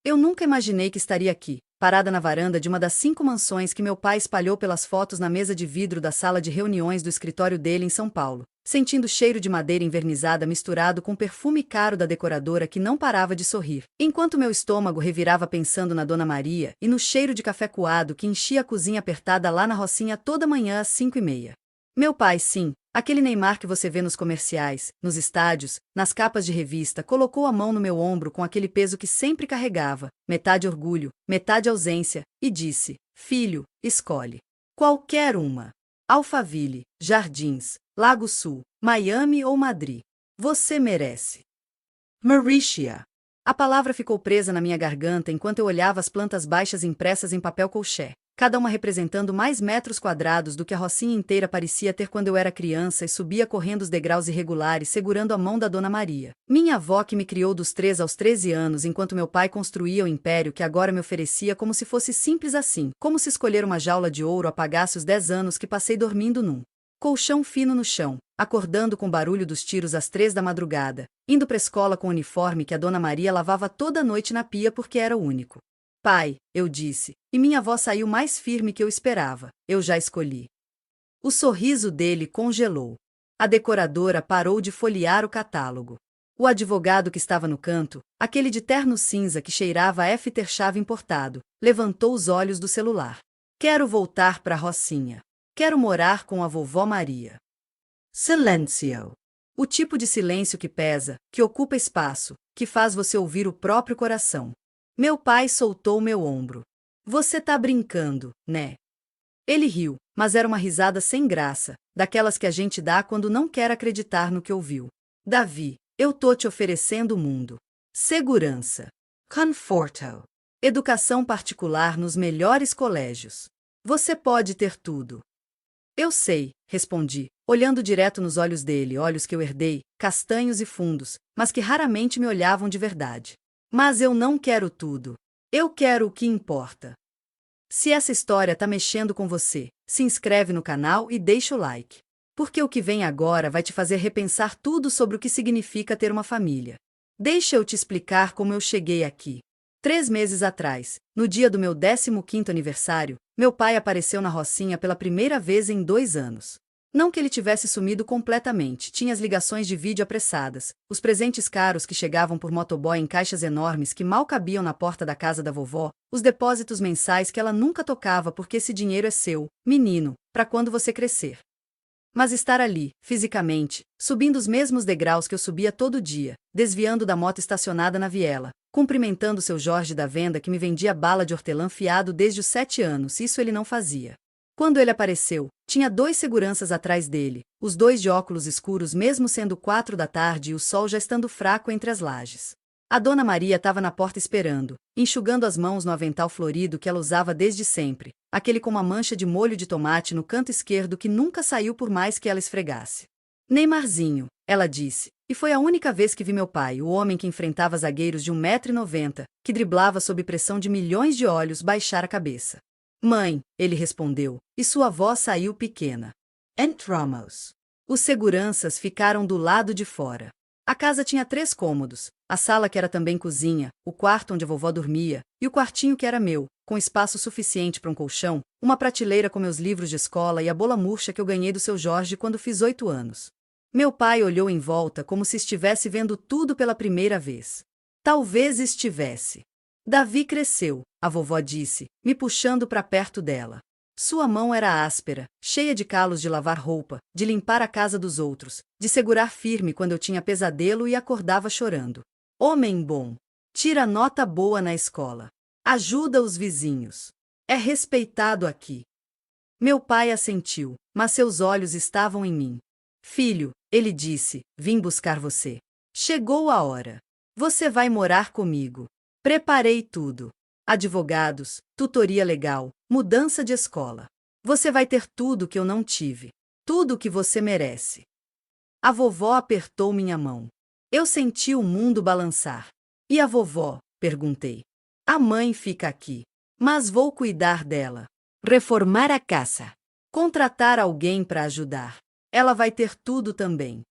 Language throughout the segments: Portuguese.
Eu nunca imaginei que estaria aqui, parada na varanda de uma das 5 mansões que meu pai espalhou pelas fotos na mesa de vidro da sala de reuniões do escritório dele em São Paulo, sentindo o cheiro de madeira envernizada misturado com o perfume caro da decoradora que não parava de sorrir, enquanto meu estômago revirava pensando na Dona Maria e no cheiro de café coado que enchia a cozinha apertada lá na Rocinha toda manhã às 5h30. Meu pai, sim, aquele Neymar que você vê nos comerciais, nos estádios, nas capas de revista, colocou a mão no meu ombro com aquele peso que sempre carregava, metade orgulho, metade ausência, e disse: "Filho, escolhe. Qualquer uma. Alphaville, Jardins, Lago Sul, Miami ou Madrid. Você merece." Mauricia. A palavra ficou presa na minha garganta enquanto eu olhava as plantas baixas impressas em papel colché, cada uma representando mais metros quadrados do que a Rocinha inteira parecia ter quando eu era criança e subia correndo os degraus irregulares segurando a mão da Dona Maria, minha avó que me criou dos 3 aos 13 anos enquanto meu pai construía o império que agora me oferecia como se fosse simples assim, como se escolher uma jaula de ouro apagasse os 10 anos que passei dormindo num colchão fino no chão, acordando com o barulho dos tiros às 3 da madrugada, indo para a escola com o uniforme que a Dona Maria lavava toda noite na pia porque era o único. "Pai", eu disse, e minha avó saiu mais firme que eu esperava. "Eu já escolhi." O sorriso dele congelou. A decoradora parou de folhear o catálogo. O advogado que estava no canto, aquele de terno cinza que cheirava a aftershave importado, levantou os olhos do celular. "Quero voltar para Rocinha. Quero morar com a vovó Maria." Silêncio. O tipo de silêncio que pesa, que ocupa espaço, que faz você ouvir o próprio coração. Meu pai soltou meu ombro. "Você tá brincando, né?" Ele riu, mas era uma risada sem graça, daquelas que a gente dá quando não quer acreditar no que ouviu. "Davi, eu tô te oferecendo o mundo. Segurança. Conforto. Educação particular nos melhores colégios. Você pode ter tudo." "Eu sei", respondi, olhando direto nos olhos dele, olhos que eu herdei, castanhos e fundos, mas que raramente me olhavam de verdade. "Mas eu não quero tudo. Eu quero o que importa." Se essa história tá mexendo com você, se inscreve no canal e deixa o like. Porque o que vem agora vai te fazer repensar tudo sobre o que significa ter uma família. Deixa eu te explicar como eu cheguei aqui. 3 meses atrás, no dia do meu 15º aniversário, meu pai apareceu na Rocinha pela primeira vez em 2 anos. Não que ele tivesse sumido completamente, tinha as ligações de vídeo apressadas, os presentes caros que chegavam por motoboy em caixas enormes que mal cabiam na porta da casa da vovó, os depósitos mensais que ela nunca tocava porque esse dinheiro é seu, menino, para quando você crescer. Mas estar ali, fisicamente, subindo os mesmos degraus que eu subia todo dia, desviando da moto estacionada na viela, cumprimentando seu Jorge da venda que me vendia bala de hortelã fiado desde os 7 anos, isso ele não fazia. Quando ele apareceu, tinha 2 seguranças atrás dele, os 2 de óculos escuros mesmo sendo 4 da tarde e o sol já estando fraco entre as lajes. A Dona Maria estava na porta esperando, enxugando as mãos no avental florido que ela usava desde sempre, aquele com uma mancha de molho de tomate no canto esquerdo que nunca saiu por mais que ela esfregasse. "Neymarzinho", ela disse, e foi a única vez que vi meu pai, o homem que enfrentava zagueiros de 1,90 m, que driblava sob pressão de milhões de olhos, baixar a cabeça. "Mãe", ele respondeu, e sua voz saiu pequena. "Entramos." Os seguranças ficaram do lado de fora. A casa tinha 3 cômodos, a sala que era também cozinha, o quarto onde a vovó dormia, e o quartinho que era meu, com espaço suficiente para um colchão, uma prateleira com meus livros de escola e a bola murcha que eu ganhei do seu Jorge quando fiz 8 anos. Meu pai olhou em volta como se estivesse vendo tudo pela primeira vez. Talvez estivesse. "Davi cresceu", a vovó disse, me puxando para perto dela. Sua mão era áspera, cheia de calos de lavar roupa, de limpar a casa dos outros, de segurar firme quando eu tinha pesadelo e acordava chorando. "Homem bom. Tira nota boa na escola. Ajuda os vizinhos. É respeitado aqui." Meu pai assentiu, mas seus olhos estavam em mim. "Filho", ele disse, "vim buscar você. Chegou a hora. Você vai morar comigo. Preparei tudo. Advogados, tutoria legal, mudança de escola. Você vai ter tudo que eu não tive. Tudo o que você merece." A vovó apertou minha mão. Eu senti o mundo balançar. "E a vovó?", perguntei. "A mãe fica aqui. Mas vou cuidar dela. Reformar a casa. Contratar alguém para ajudar. Ela vai ter tudo também."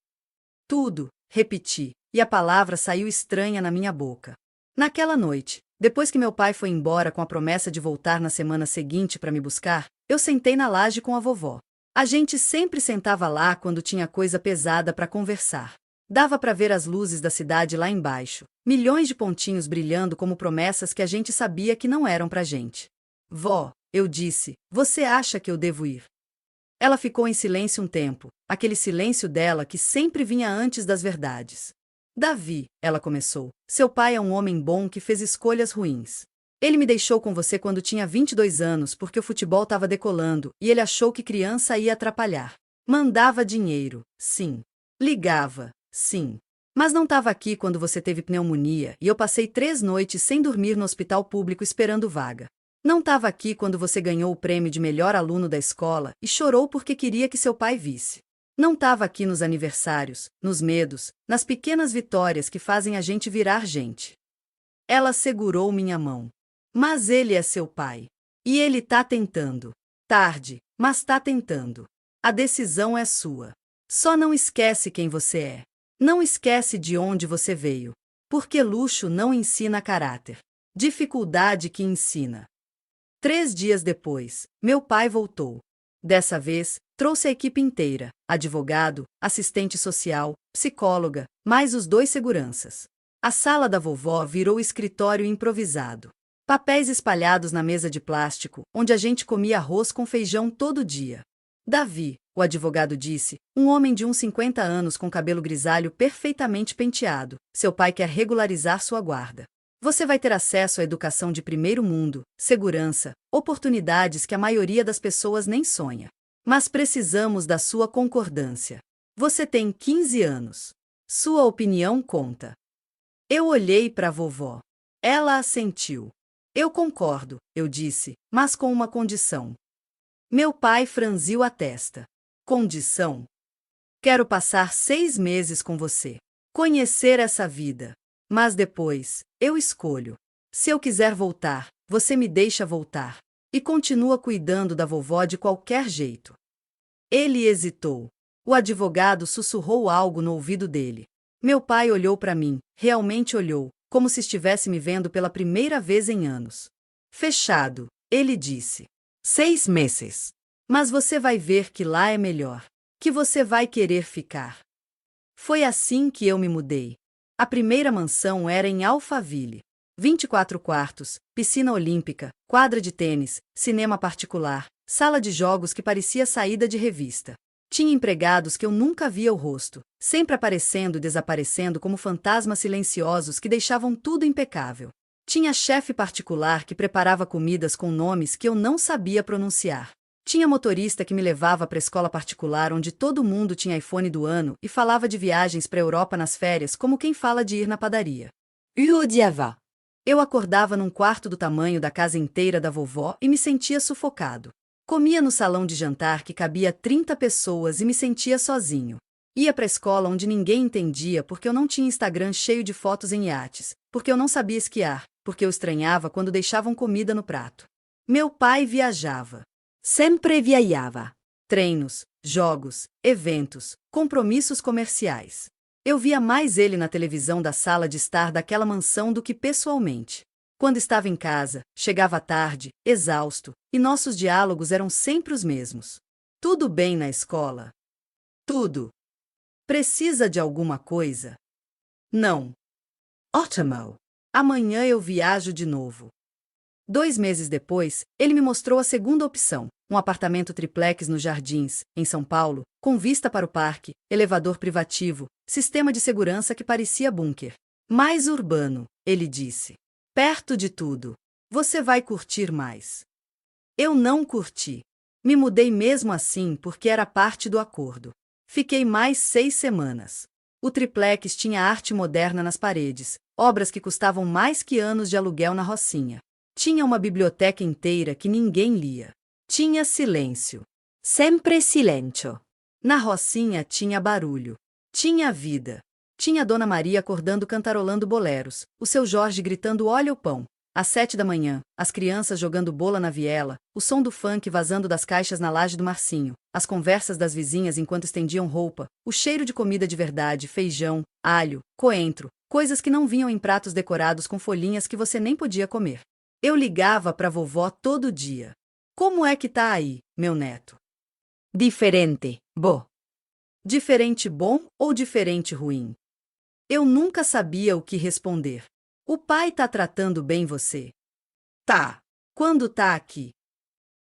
"Tudo", repeti, e a palavra saiu estranha na minha boca. Naquela noite, Depois que meu pai foi embora com a promessa de voltar na semana seguinte para me buscar, eu sentei na laje com a vovó. A gente sempre sentava lá quando tinha coisa pesada para conversar. Dava para ver as luzes da cidade lá embaixo, milhões de pontinhos brilhando como promessas que a gente sabia que não eram pra gente. Vó, eu disse, você acha que eu devo ir? Ela ficou em silêncio um tempo, aquele silêncio dela que sempre vinha antes das verdades. Davi, ela começou, seu pai é um homem bom que fez escolhas ruins. Ele me deixou com você quando tinha 22 anos porque o futebol estava decolando e ele achou que criança ia atrapalhar. Mandava dinheiro, sim. Ligava, sim. Mas não estava aqui quando você teve pneumonia e eu passei 3 noites sem dormir no hospital público esperando vaga. Não estava aqui quando você ganhou o prêmio de melhor aluno da escola e chorou porque queria que seu pai visse. Não estava aqui nos aniversários, nos medos, nas pequenas vitórias que fazem a gente virar gente. Ela segurou minha mão. Mas ele é seu pai. E ele tá tentando. Tarde, mas tá tentando. A decisão é sua. Só não esquece quem você é. Não esquece de onde você veio. Porque luxo não ensina caráter. Dificuldade que ensina. 3 dias depois, meu pai voltou. Dessa vez, trouxe a equipe inteira, advogado, assistente social, psicóloga, mais os 2 seguranças. A sala da vovó virou escritório improvisado. Papéis espalhados na mesa de plástico, onde a gente comia arroz com feijão todo dia. Davi, o advogado disse, um homem de uns 50 anos com cabelo grisalho perfeitamente penteado, seu pai quer regularizar sua guarda. Você vai ter acesso à educação de primeiro mundo, segurança, oportunidades que a maioria das pessoas nem sonha. Mas precisamos da sua concordância. Você tem 15 anos. Sua opinião conta. Eu olhei para a vovó. Ela assentiu. Eu concordo, eu disse, mas com uma condição. Meu pai franziu a testa. Condição? Quero passar 6 meses com você. Conhecer essa vida. Mas depois, eu escolho. Se eu quiser voltar, você me deixa voltar. E continua cuidando da vovó de qualquer jeito. Ele hesitou. O advogado sussurrou algo no ouvido dele. Meu pai olhou para mim, realmente olhou, como se estivesse me vendo pela primeira vez em anos. Fechado, ele disse. 6 meses. Mas você vai ver que lá é melhor. Que você vai querer ficar. Foi assim que eu me mudei. A primeira mansão era em Alphaville. 24 quartos, piscina olímpica, quadra de tênis, cinema particular, sala de jogos que parecia saída de revista. Tinha empregados que eu nunca via o rosto, sempre aparecendo e desaparecendo como fantasmas silenciosos que deixavam tudo impecável. Tinha chefe particular que preparava comidas com nomes que eu não sabia pronunciar. Tinha motorista que me levava para a escola particular onde todo mundo tinha iPhone do ano e falava de viagens para a Europa nas férias como quem fala de ir na padaria. Eu odiava. Eu acordava num quarto do tamanho da casa inteira da vovó e me sentia sufocado. Comia no salão de jantar que cabia 30 pessoas e me sentia sozinho. Ia para a escola onde ninguém entendia porque eu não tinha Instagram cheio de fotos em iates, porque eu não sabia esquiar, porque eu estranhava quando deixavam comida no prato. Meu pai viajava. Sempre viajava. Treinos, jogos, eventos, compromissos comerciais. Eu via mais ele na televisão da sala de estar daquela mansão do que pessoalmente. Quando estava em casa, chegava tarde, exausto, e nossos diálogos eram sempre os mesmos. Tudo bem na escola? Tudo. Precisa de alguma coisa? Não. Ótimo. Amanhã eu viajo de novo. 2 meses depois, ele me mostrou a segunda opção, um apartamento triplex nos Jardins, em São Paulo, com vista para o parque, elevador privativo, sistema de segurança que parecia bunker. Mais urbano, ele disse. Perto de tudo. Você vai curtir mais. Eu não curti. Me mudei mesmo assim porque era parte do acordo. Fiquei mais 6 semanas. O triplex tinha arte moderna nas paredes, obras que custavam mais que anos de aluguel na Rocinha. Tinha uma biblioteca inteira que ninguém lia. Tinha silêncio. Sempre silêncio. Na Rocinha tinha barulho. Tinha vida. Tinha Dona Maria acordando cantarolando boleros, o seu Jorge gritando olha o pão. Às 7 da manhã, as crianças jogando bola na viela, o som do funk vazando das caixas na laje do Marcinho, as conversas das vizinhas enquanto estendiam roupa, o cheiro de comida de verdade, feijão, alho, coentro, Coisas que não vinham em pratos decorados com folhinhas que você nem podia comer. Eu ligava para vovó todo dia. Como é que tá aí, meu neto? Diferente, bo. Diferente bom ou diferente ruim? Eu nunca sabia o que responder. O pai tá tratando bem você? Tá. Quando tá aqui?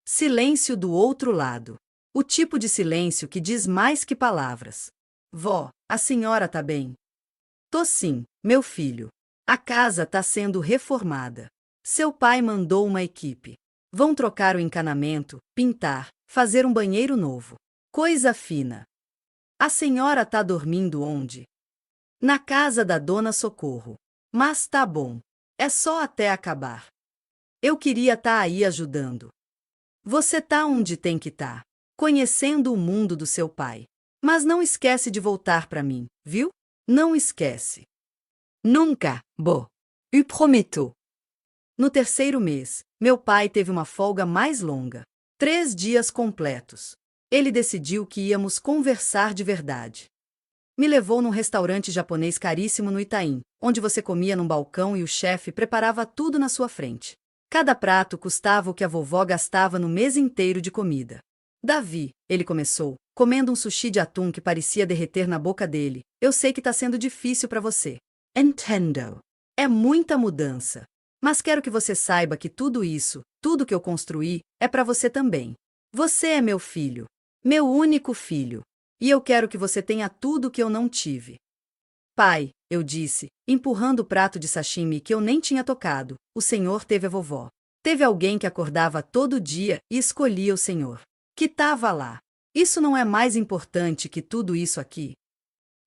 Silêncio do outro lado. O tipo de silêncio que diz mais que palavras. Vó, a senhora tá bem? Tô sim, meu filho. A casa tá sendo reformada. Seu pai mandou uma equipe. Vão trocar o encanamento, pintar, fazer um banheiro novo. Coisa fina. A senhora tá dormindo onde? Na casa da dona Socorro. Mas tá bom. É só até acabar. Eu queria tá aí ajudando. Você tá onde tem que tá, conhecendo o mundo do seu pai. Mas não esquece de voltar pra mim, viu? Não esquece. Nunca, bo. Eu prometo. No terceiro mês, meu pai teve uma folga mais longa. 3 dias completos. Ele decidiu que íamos conversar de verdade. Me levou num restaurante japonês caríssimo no Itaim, onde você comia num balcão e o chefe preparava tudo na sua frente. Cada prato custava o que a vovó gastava no mês inteiro de comida. Davi, ele começou, comendo um sushi de atum que parecia derreter na boca dele. Eu sei que tá sendo difícil para você. Entendo. É muita mudança. Mas quero que você saiba que tudo isso, tudo que eu construí, é para você também. Você é meu filho. Meu único filho. E eu quero que você tenha tudo que eu não tive. Pai, eu disse, empurrando o prato de sashimi que eu nem tinha tocado, o senhor teve a vovó. Teve alguém que acordava todo dia e escolhia o senhor. Que tava lá. Isso não é mais importante que tudo isso aqui?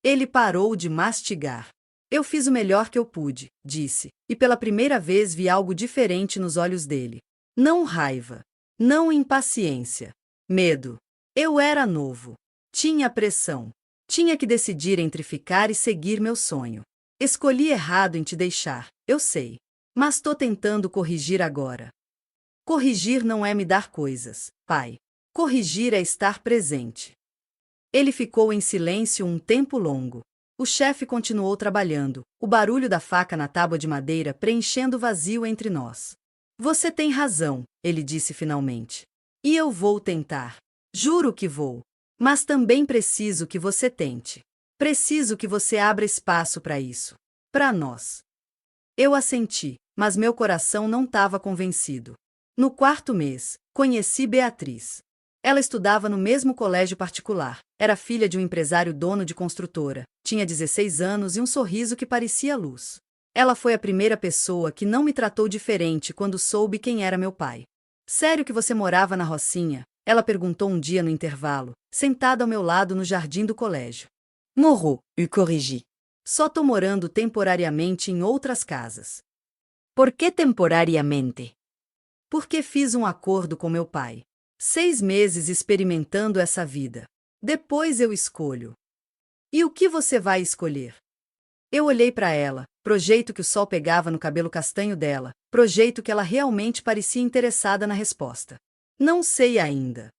Ele parou de mastigar. Eu fiz o melhor que eu pude, disse, e pela primeira vez vi algo diferente nos olhos dele. Não raiva. Não impaciência. Medo. Eu era novo. Tinha pressão. Tinha que decidir entre ficar e seguir meu sonho. Escolhi errado em te deixar, eu sei. Mas tô tentando corrigir agora. Corrigir não é me dar coisas, pai. Corrigir é estar presente. Ele ficou em silêncio um tempo longo. O chefe continuou trabalhando, o barulho da faca na tábua de madeira preenchendo o vazio entre nós. Você tem razão, ele disse finalmente. E eu vou tentar. Juro que vou. Mas também preciso que você tente. Preciso que você abra espaço para isso. Para nós. Eu assenti, mas meu coração não estava convencido. No 4º mês, conheci Beatriz. Ela estudava no mesmo colégio particular, era filha de um empresário dono de construtora, tinha 16 anos e um sorriso que parecia luz. Ela foi a primeira pessoa que não me tratou diferente quando soube quem era meu pai. Sério que você morava na Rocinha? Ela perguntou um dia no intervalo, sentada ao meu lado no jardim do colégio. Morro, eu corrigi. Só tô morando temporariamente em outras casas. Por que temporariamente? Porque fiz um acordo com meu pai. 6 meses experimentando essa vida. Depois eu escolho. E o que você vai escolher? Eu olhei para ela, pro jeito que o sol pegava no cabelo castanho dela, pro jeito que ela realmente parecia interessada na resposta. Não sei ainda.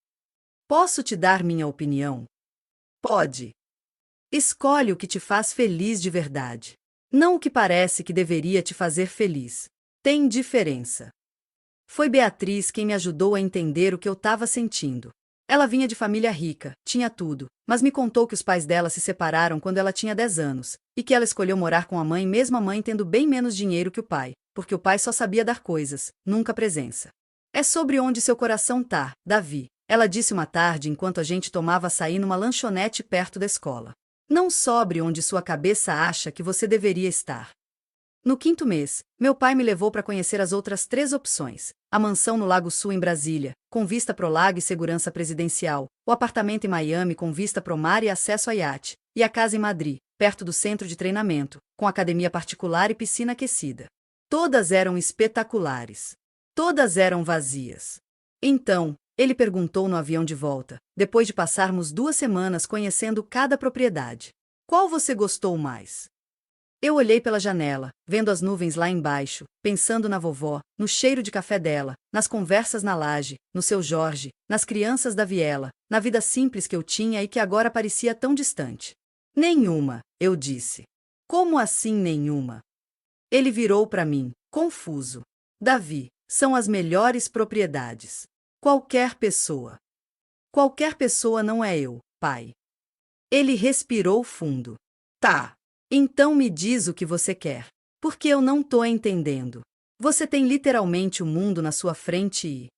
Posso te dar minha opinião? Pode. Escolhe o que te faz feliz de verdade. Não o que parece que deveria te fazer feliz. Tem diferença. Foi Beatriz quem me ajudou a entender o que eu estava sentindo. Ela vinha de família rica, tinha tudo, mas me contou que os pais dela se separaram quando ela tinha 10 anos, e que ela escolheu morar com a mãe mesmo a mãe tendo bem menos dinheiro que o pai, porque o pai só sabia dar coisas, nunca presença. É sobre onde seu coração tá, Davi, ela disse uma tarde enquanto a gente tomava açaí numa lanchonete perto da escola. Não sobre onde sua cabeça acha que você deveria estar. No 5º mês, meu pai me levou para conhecer as outras 3 opções. A mansão no Lago Sul em Brasília, com vista pro lago e segurança presidencial, o apartamento em Miami com vista pro mar e acesso a iate, e a casa em Madrid, perto do centro de treinamento, com academia particular e piscina aquecida. Todas eram espetaculares. Todas eram vazias. Então, ele perguntou no avião de volta, depois de passarmos 2 semanas conhecendo cada propriedade. Qual você gostou mais? Eu olhei pela janela, vendo as nuvens lá embaixo, pensando na vovó, no cheiro de café dela, nas conversas na laje, no seu Jorge, nas crianças da viela, na vida simples que eu tinha e que agora parecia tão distante. Nenhuma, eu disse. Como assim nenhuma? Ele virou para mim, confuso. Davi, são as melhores propriedades. Qualquer pessoa. Qualquer pessoa não é eu, pai. Ele respirou fundo. Tá. Então me diz o que você quer. Porque eu não tô entendendo. Você tem literalmente o mundo na sua frente e...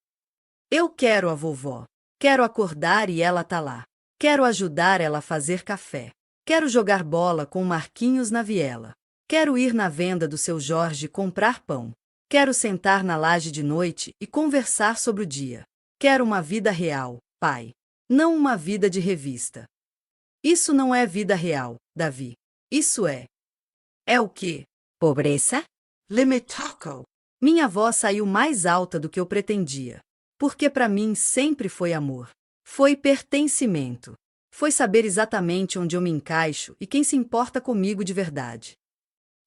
Eu quero a vovó. Quero acordar e ela tá lá. Quero ajudar ela a fazer café. Quero jogar bola com o Marquinhos na viela. Quero ir na venda do seu Jorge comprar pão. Quero sentar na laje de noite e conversar sobre o dia. Quero uma vida real, pai. Não uma vida de revista. Isso não é vida real, Davi. Isso é. É o quê? Pobreza? Limitaco. Minha voz saiu mais alta do que eu pretendia. Porque para mim sempre foi amor. Foi pertencimento. Foi saber exatamente onde eu me encaixo e quem se importa comigo de verdade.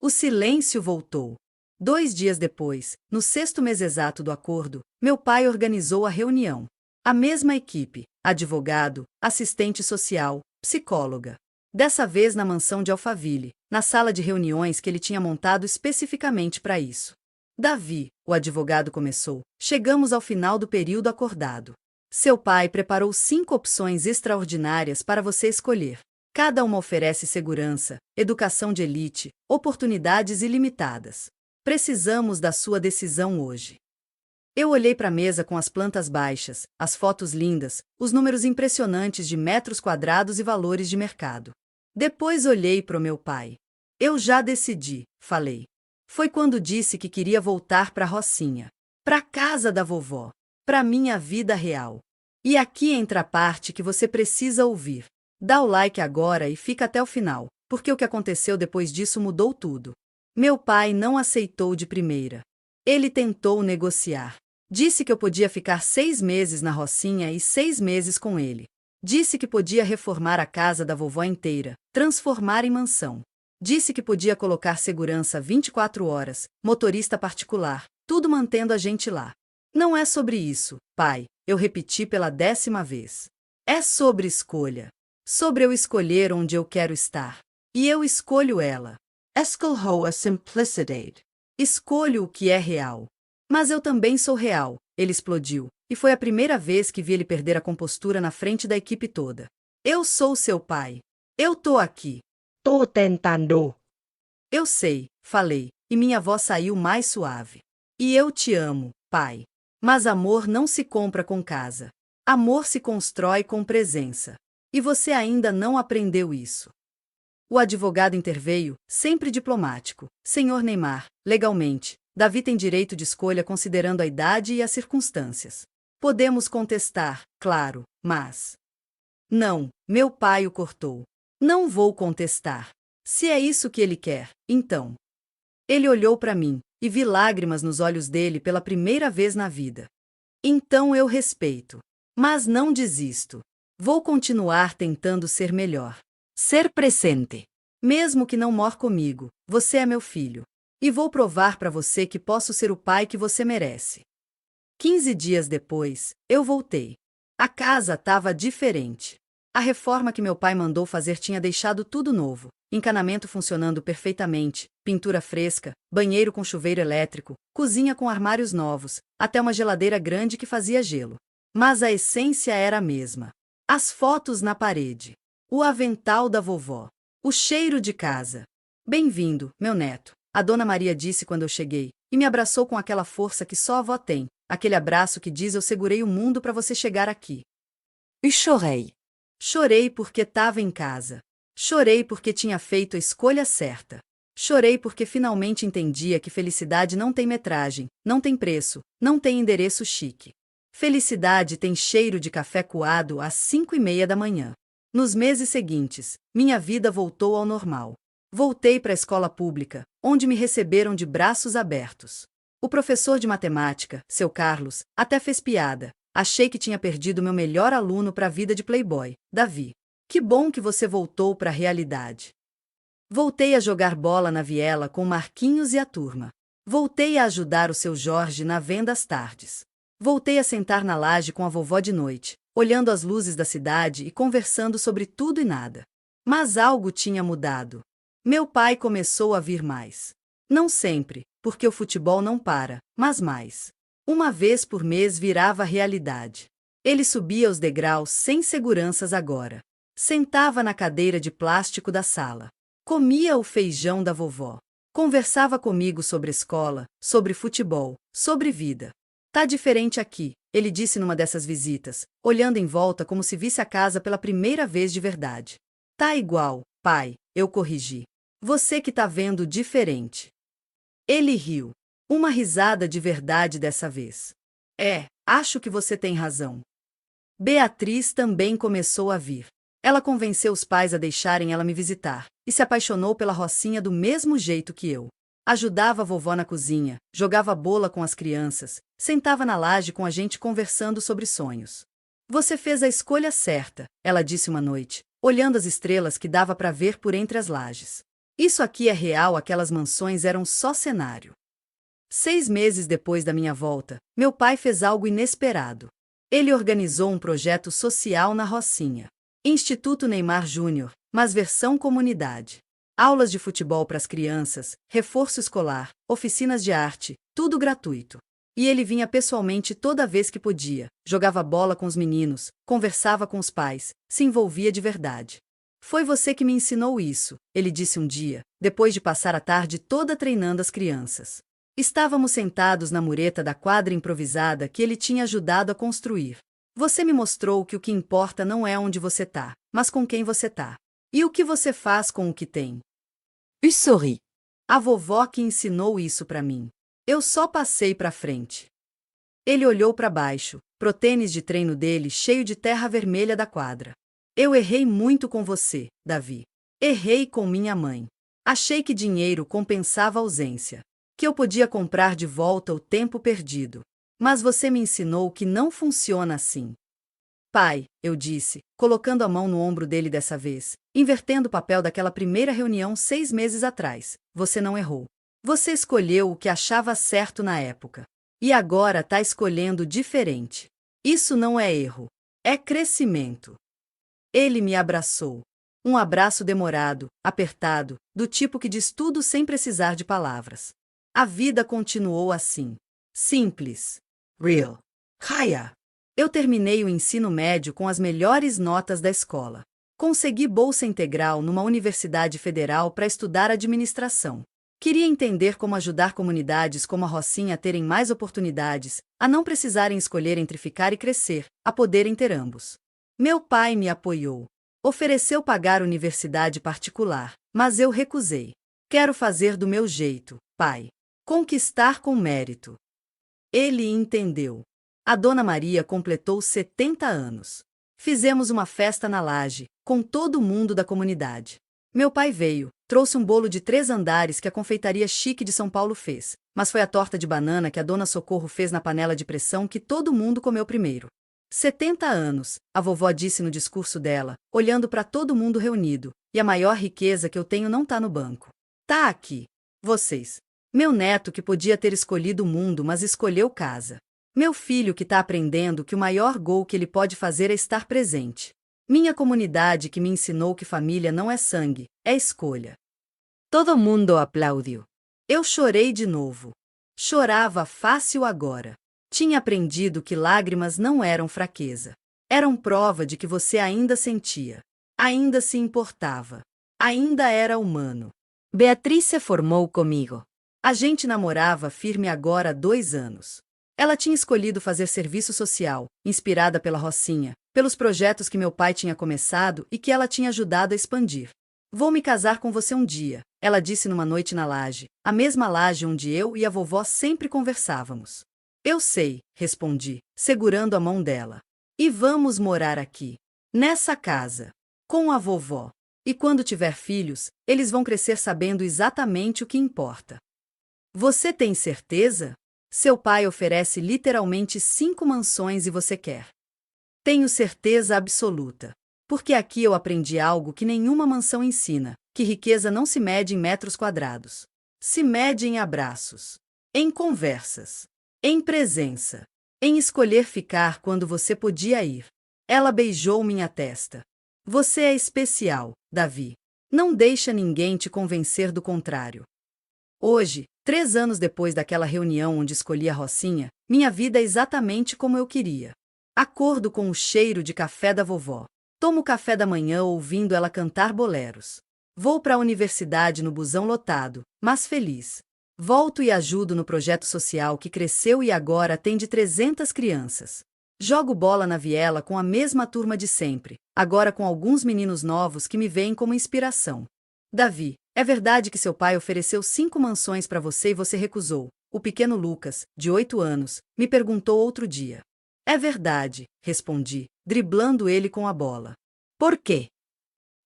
O silêncio voltou. 2 dias depois, no 6º mês exato do acordo, meu pai organizou a reunião. A mesma equipe, advogado, assistente social, psicóloga. Dessa vez na mansão de Alphaville, na sala de reuniões que ele tinha montado especificamente para isso. Davi, o advogado começou, chegamos ao final do período acordado. Seu pai preparou 5 opções extraordinárias para você escolher. Cada uma oferece segurança, educação de elite, oportunidades ilimitadas. Precisamos da sua decisão hoje. Eu olhei para a mesa com as plantas baixas, as fotos lindas, os números impressionantes de metros quadrados e valores de mercado. Depois olhei para o meu pai. Eu já decidi, falei. Foi quando disse que queria voltar para a Rocinha. Para a casa da vovó. Para minha vida real. E aqui entra a parte que você precisa ouvir. Dá o like agora e fica até o final, porque o que aconteceu depois disso mudou tudo. Meu pai não aceitou de primeira. Ele tentou negociar. Disse que eu podia ficar 6 meses na Rocinha e 6 meses com ele. Disse que podia reformar a casa da vovó inteira, transformar em mansão. Disse que podia colocar segurança 24 horas, motorista particular, tudo mantendo a gente lá. Não é sobre isso, pai, eu repeti pela 10ª vez. É sobre escolha. Sobre eu escolher onde eu quero estar. E eu escolho ela. Escolho a simplicidade. Escolho o que é real. Mas eu também sou real, ele explodiu, e foi a primeira vez que vi ele perder a compostura na frente da equipe toda. Eu sou seu pai. Eu tô aqui. Tô tentando. Eu sei, falei, e minha voz saiu mais suave. E eu te amo, pai. Mas amor não se compra com casa. Amor se constrói com presença. E você ainda não aprendeu isso. O advogado interveio, sempre diplomático. Senhor Neymar, legalmente, Davi tem direito de escolha considerando a idade e as circunstâncias. Podemos contestar, claro, mas... Não, meu pai o cortou. Não vou contestar. Se é isso que ele quer, então... Ele olhou para mim, e vi lágrimas nos olhos dele pela primeira vez na vida. Então eu respeito. Mas não desisto. Vou continuar tentando ser melhor. Ser presente. Mesmo que não mor comigo, você é meu filho. E vou provar para você que posso ser o pai que você merece. 15 dias depois, eu voltei. A casa estava diferente. A reforma que meu pai mandou fazer tinha deixado tudo novo. Encanamento funcionando perfeitamente, pintura fresca, banheiro com chuveiro elétrico, cozinha com armários novos, até uma geladeira grande que fazia gelo. Mas a essência era a mesma. As fotos na parede. O avental da vovó. O cheiro de casa. Bem-vindo, meu neto, a Dona Maria disse quando eu cheguei, e me abraçou com aquela força que só a avó tem, aquele abraço que diz eu segurei o mundo para você chegar aqui. E chorei. Chorei porque estava em casa. Chorei porque tinha feito a escolha certa. Chorei porque finalmente entendia que felicidade não tem metragem, não tem preço, não tem endereço chique. Felicidade tem cheiro de café coado às 5:30 da manhã. Nos meses seguintes, minha vida voltou ao normal. Voltei para a escola pública, onde me receberam de braços abertos. O professor de matemática, seu Carlos, até fez piada. Achei que tinha perdido meu melhor aluno para a vida de playboy, Davi. Que bom que você voltou para a realidade. Voltei a jogar bola na viela com Marquinhos e a turma. Voltei a ajudar o seu Jorge na venda às tardes. Voltei a sentar na laje com a vovó de noite, olhando as luzes da cidade e conversando sobre tudo e nada. Mas algo tinha mudado. Meu pai começou a vir mais. Não sempre, porque o futebol não para, mas mais. Uma vez por mês virava realidade. Ele subia os degraus sem seguranças agora. Sentava na cadeira de plástico da sala. Comia o feijão da vovó. Conversava comigo sobre escola, sobre futebol, sobre vida. Tá diferente aqui, ele disse numa dessas visitas, olhando em volta como se visse a casa pela primeira vez de verdade. Tá igual, pai, eu corrigi. Você que tá vendo diferente. Ele riu. Uma risada de verdade dessa vez. Acho que você tem razão. Beatriz também começou a vir. Ela convenceu os pais a deixarem ela me visitar, e se apaixonou pela Rocinha do mesmo jeito que eu. Ajudava a vovó na cozinha, jogava bola com as crianças, sentava na laje com a gente conversando sobre sonhos. Você fez a escolha certa, ela disse uma noite, olhando as estrelas que dava para ver por entre as lajes. Isso aqui é real, aquelas mansões eram só cenário. 6 meses depois da minha volta, meu pai fez algo inesperado. Ele organizou um projeto social na Rocinha. Instituto Neymar Júnior, mas versão comunidade. Aulas de futebol para as crianças, reforço escolar, oficinas de arte, tudo gratuito. E ele vinha pessoalmente toda vez que podia, jogava bola com os meninos, conversava com os pais, se envolvia de verdade. Foi você que me ensinou isso, ele disse um dia, depois de passar a tarde toda treinando as crianças. Estávamos sentados na mureta da quadra improvisada que ele tinha ajudado a construir. Você me mostrou que o que importa não é onde você tá, mas com quem você tá. E o que você faz com o que tem. Eu sorri. A vovó que ensinou isso pra mim. Eu só passei pra frente. Ele olhou pra baixo, pro tênis de treino dele cheio de terra vermelha da quadra. Eu errei muito com você, Davi. Errei com minha mãe. Achei que dinheiro compensava a ausência. Que eu podia comprar de volta o tempo perdido. Mas você me ensinou que não funciona assim. Pai, eu disse, colocando a mão no ombro dele dessa vez, invertendo o papel daquela primeira reunião 6 meses atrás, você não errou. Você escolheu o que achava certo na época. E agora tá escolhendo diferente. Isso não é erro. É crescimento. Ele me abraçou. Um abraço demorado, apertado, do tipo que diz tudo sem precisar de palavras. A vida continuou assim. Simples. Real. Kaya. Eu terminei o ensino médio com as melhores notas da escola. Consegui bolsa integral numa universidade federal para estudar administração. Queria entender como ajudar comunidades como a Rocinha a terem mais oportunidades, a não precisarem escolher entre ficar e crescer, a poderem ter ambos. Meu pai me apoiou. Ofereceu pagar universidade particular, mas eu recusei. Quero fazer do meu jeito, pai. Conquistar com mérito. Ele entendeu. A Dona Maria completou 70 anos. Fizemos uma festa na laje, com todo mundo da comunidade. Meu pai veio, trouxe um bolo de 3 andares que a confeitaria chique de São Paulo fez, mas foi a torta de banana que a Dona Socorro fez na panela de pressão que todo mundo comeu primeiro. 70 anos, a vovó disse no discurso dela, olhando para todo mundo reunido, e a maior riqueza que eu tenho não tá no banco. Tá aqui. Vocês. Meu neto que podia ter escolhido o mundo, mas escolheu casa. Meu filho que tá aprendendo que o maior gol que ele pode fazer é estar presente. Minha comunidade que me ensinou que família não é sangue, é escolha. Todo mundo aplaudiu. Eu chorei de novo. Chorava fácil agora. Tinha aprendido que lágrimas não eram fraqueza. Eram prova de que você ainda sentia. Ainda se importava. Ainda era humano. Beatriz se formou comigo. A gente namorava firme agora há 2 anos. Ela tinha escolhido fazer serviço social, inspirada pela Rocinha, pelos projetos que meu pai tinha começado e que ela tinha ajudado a expandir. Vou me casar com você um dia, ela disse numa noite na laje, a mesma laje onde eu e a vovó sempre conversávamos. Eu sei, respondi, segurando a mão dela. E vamos morar aqui, nessa casa, com a vovó. E quando tiver filhos, eles vão crescer sabendo exatamente o que importa. Você tem certeza? Seu pai oferece literalmente 5 mansões e você quer. Tenho certeza absoluta. Porque aqui eu aprendi algo que nenhuma mansão ensina, que riqueza não se mede em metros quadrados. Se mede em abraços, em conversas, em presença, em escolher ficar quando você podia ir. Ela beijou minha testa. Você é especial, Davi. Não deixa ninguém te convencer do contrário. Hoje, 3 anos depois daquela reunião onde escolhi a Rocinha, minha vida é exatamente como eu queria. Acordo com o cheiro de café da vovó. Tomo café da manhã ouvindo ela cantar boleros. Vou para a universidade no busão lotado, mas feliz. Volto e ajudo no projeto social que cresceu e agora atende 300 crianças. Jogo bola na viela com a mesma turma de sempre, agora com alguns meninos novos que me veem como inspiração. Davi, é verdade que seu pai ofereceu 5 mansões para você e você recusou? O pequeno Lucas, de 8 anos, me perguntou outro dia. É verdade, respondi, driblando ele com a bola. Por quê?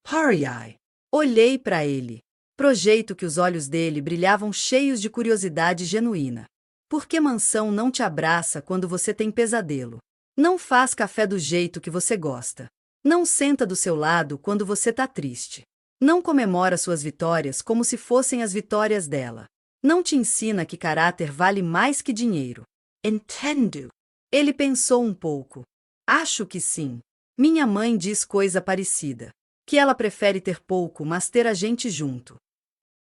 Parei. Olhei para ele. Projeto que os olhos dele brilhavam cheios de curiosidade genuína. Por que mansão não te abraça quando você tem pesadelo? Não faz café do jeito que você gosta. Não senta do seu lado quando você tá triste. Não comemora suas vitórias como se fossem as vitórias dela. Não te ensina que caráter vale mais que dinheiro. Entendo. Ele pensou um pouco. Acho que sim. Minha mãe diz coisa parecida. Que ela prefere ter pouco, mas ter a gente junto.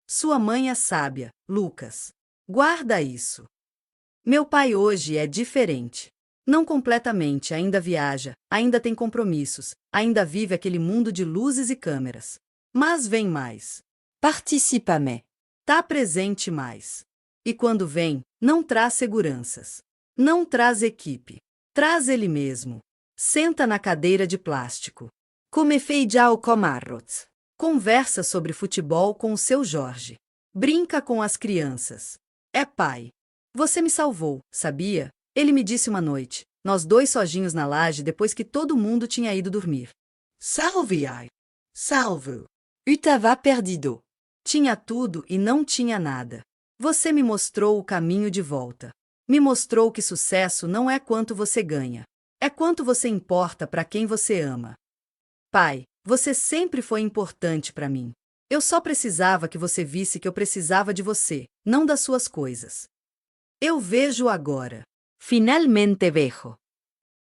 Sua mãe é sábia, Lucas. Guarda isso. Meu pai hoje é diferente. Não completamente, ainda viaja, ainda tem compromissos, ainda vive aquele mundo de luzes e câmeras. Mas vem mais. Participa-me. Tá presente mais. E quando vem, não traz seguranças. Não traz equipe. Traz ele mesmo. Senta na cadeira de plástico. Come feijão com arroz. Conversa sobre futebol com o seu Jorge. Brinca com as crianças. É pai. Você me salvou, sabia? Ele me disse uma noite, nós dois sozinhos na laje depois que todo mundo tinha ido dormir. Salve-ai. Salvo. Utava perdido. Tinha tudo e não tinha nada. Você me mostrou o caminho de volta. Me mostrou que sucesso não é quanto você ganha. É quanto você importa para quem você ama. Pai, você sempre foi importante para mim. Eu só precisava que você visse que eu precisava de você, não das suas coisas. Eu vejo agora. Finalmente vejo.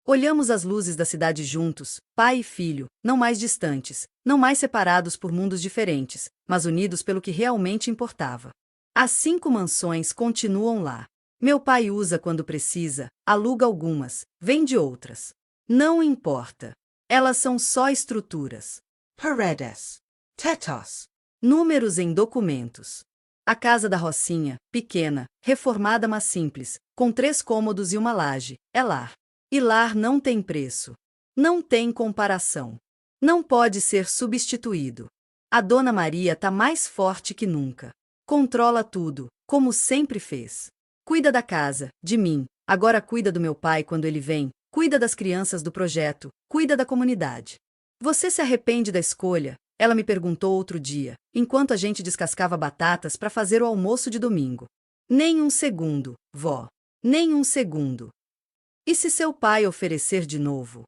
Olhamos as luzes da cidade juntos, pai e filho, não mais distantes, não mais separados por mundos diferentes, mas unidos pelo que realmente importava. As 5 mansões continuam lá. Meu pai usa quando precisa, aluga algumas, vende outras. Não importa. Elas são só estruturas. Paredes. Tetos. Números em documentos. A casa da Rocinha, pequena, reformada mas simples, com 3 cômodos e uma laje, é lar. E lar não tem preço. Não tem comparação. Não pode ser substituído. A Dona Maria tá mais forte que nunca. Controla tudo, como sempre fez. Cuida da casa, de mim, agora cuida do meu pai quando ele vem, cuida das crianças do projeto, cuida da comunidade. Você se arrepende da escolha? Ela me perguntou outro dia, enquanto a gente descascava batatas para fazer o almoço de domingo. Nem um segundo, vó. Nem um segundo. E se seu pai oferecer de novo?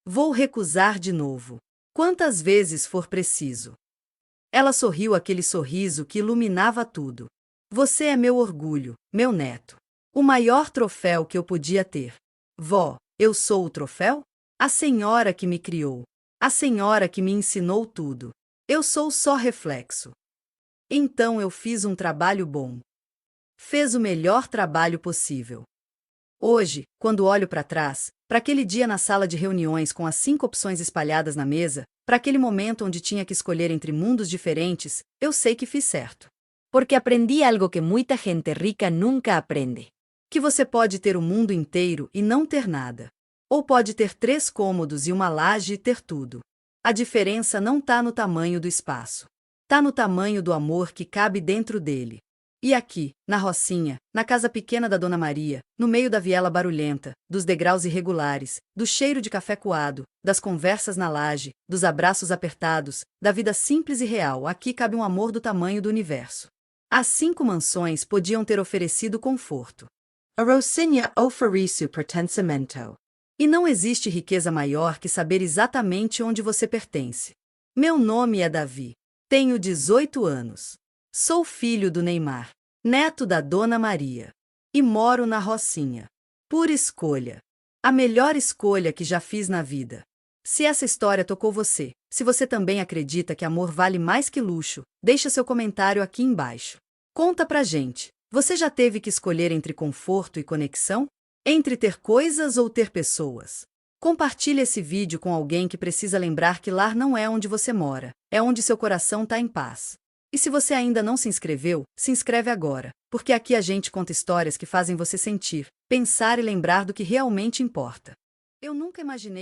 Vou recusar de novo. Quantas vezes for preciso. Ela sorriu aquele sorriso que iluminava tudo. Você é meu orgulho, meu neto. O maior troféu que eu podia ter. Vó, eu sou o troféu? A senhora que me criou. A senhora que me ensinou tudo. Eu sou só reflexo. Então eu fiz um trabalho bom. Fez o melhor trabalho possível. Hoje, quando olho para trás, para aquele dia na sala de reuniões com as 5 opções espalhadas na mesa, para aquele momento onde tinha que escolher entre mundos diferentes, eu sei que fiz certo. Porque aprendi algo que muita gente rica nunca aprende. Que você pode ter o mundo inteiro e não ter nada. Ou pode ter 3 cômodos e uma laje e ter tudo. A diferença não tá no tamanho do espaço. Tá no tamanho do amor que cabe dentro dele. E aqui, na Rocinha, na casa pequena da Dona Maria, no meio da viela barulhenta, dos degraus irregulares, do cheiro de café coado, das conversas na laje, dos abraços apertados, da vida simples e real, aqui cabe um amor do tamanho do universo. As 5 mansões podiam ter oferecido conforto. A Rocinha oferece pertencimento. E não existe riqueza maior que saber exatamente onde você pertence. Meu nome é Davi. Tenho 18 anos. Sou filho do Neymar, neto da Dona Maria. E moro na Rocinha. Por escolha. A melhor escolha que já fiz na vida. Se essa história tocou você, se você também acredita que amor vale mais que luxo, deixa seu comentário aqui embaixo. Conta pra gente, você já teve que escolher entre conforto e conexão? Entre ter coisas ou ter pessoas? Compartilhe esse vídeo com alguém que precisa lembrar que lar não é onde você mora, é onde seu coração tá em paz. E se você ainda não se inscreveu, se inscreve agora, porque aqui a gente conta histórias que fazem você sentir, pensar e lembrar do que realmente importa. Eu nunca imaginei